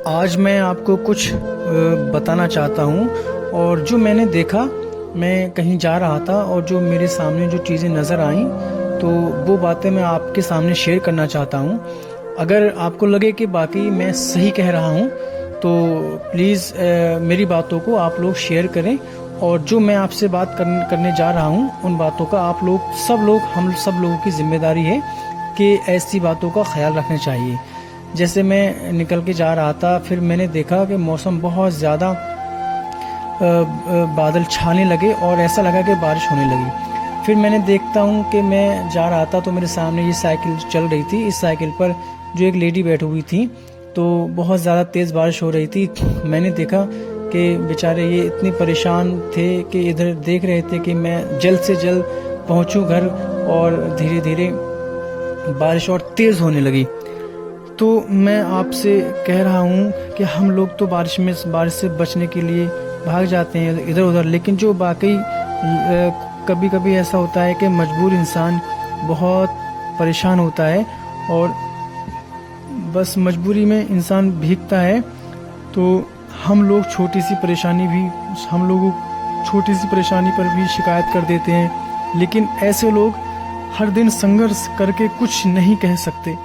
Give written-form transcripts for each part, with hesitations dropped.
आज मैं आपको कुछ बताना चाहता हूँ। और जो मैंने देखा, मैं कहीं जा रहा था और जो मेरे सामने जो चीज़ें नज़र आईं, तो वो बातें मैं आपके सामने शेयर करना चाहता हूँ। अगर आपको लगे कि बाकी मैं सही कह रहा हूँ तो प्लीज़ मेरी बातों को आप लोग शेयर करें। और जो मैं आपसे बात करने जा रहा हूँ, उन बातों का आप लोग हम सब लोगों की जिम्मेदारी है कि ऐसी बातों का ख्याल रखना चाहिए। जैसे मैं निकल के जा रहा था, फिर मैंने देखा कि मौसम बहुत ज़्यादा बादल छाने लगे और ऐसा लगा कि बारिश होने लगी। फिर मैंने देखता हूँ कि मैं जा रहा था तो मेरे सामने ये साइकिल चल रही थी। इस साइकिल पर जो एक लेडी बैठी हुई थी, तो बहुत ज़्यादा तेज़ बारिश हो रही थी। मैंने देखा कि बेचारे ये इतने परेशान थे कि इधर देख रहे थे कि मैं जल्द से जल्द पहुँचूँ घर, और धीरे धीरे बारिश और तेज़ होने लगी। तो मैं आपसे कह रहा हूँ कि हम लोग तो बारिश से बचने के लिए भाग जाते हैं इधर उधर, लेकिन जो बाकी कभी कभी ऐसा होता है कि मजबूर इंसान बहुत परेशान होता है और बस मजबूरी में इंसान भीगता है। तो हम लोग छोटी सी परेशानी पर भी शिकायत कर देते हैं, लेकिन ऐसे लोग हर दिन संघर्ष करके कुछ नहीं कह सकते,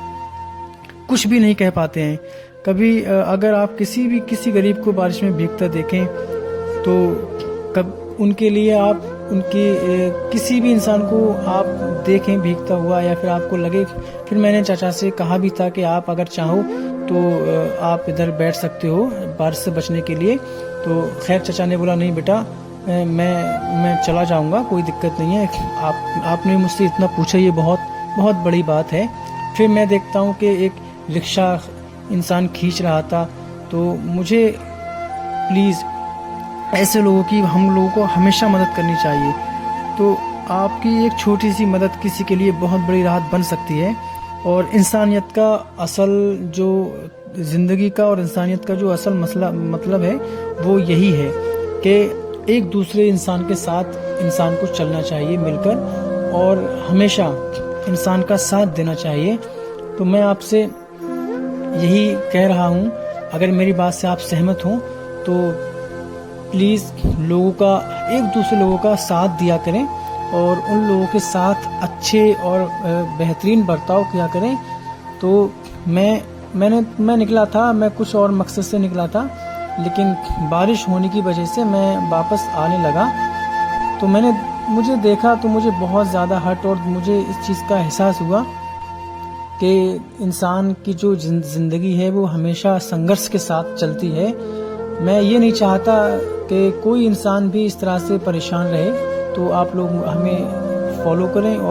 कुछ भी नहीं कह पाते हैं। कभी अगर आप किसी गरीब को बारिश में भीगता देखें तो उनके लिए आप किसी भी इंसान को आप देखें भीगता हुआ, या फिर आपको लगे, फिर मैंने चाचा से कहा भी था कि आप अगर चाहो तो आप इधर बैठ सकते हो बारिश से बचने के लिए। तो खैर चाचा ने बोला, नहीं बेटा, मैं चला जाऊंगा, कोई दिक्कत नहीं है। आपने मुझसे इतना पूछा, ये बहुत बहुत बड़ी बात है। फिर मैं देखता हूँ कि एक रिक्शा इंसान खींच रहा था। तो मुझे प्लीज़ ऐसे हम लोगों को हमेशा मदद करनी चाहिए। तो आपकी एक छोटी सी मदद किसी के लिए बहुत बड़ी राहत बन सकती है। और इंसानियत का असल जो ज़िंदगी का और इंसानियत का जो असल मतलब है वो यही है कि एक दूसरे इंसान के साथ इंसान को चलना चाहिए मिलकर, और हमेशा इंसान का साथ देना चाहिए। तो मैं आपसे यही कह रहा हूँ, अगर मेरी बात से आप सहमत हों तो प्लीज़ एक दूसरे लोगों का साथ दिया करें और उन लोगों के साथ अच्छे और बेहतरीन बर्ताव किया करें। तो मैं निकला था, मैं कुछ और मकसद से निकला था, लेकिन बारिश होने की वजह से मैं वापस आने लगा। तो मुझे देखा तो मुझे बहुत ज़्यादा हर्ट, और मुझे इस चीज़ का एहसास हुआ कि इंसान की जो ज़िंदगी है वो हमेशा संघर्ष के साथ चलती है। मैं ये नहीं चाहता कि कोई इंसान भी इस तरह से परेशान रहे। तो आप लोग हमें फॉलो करें।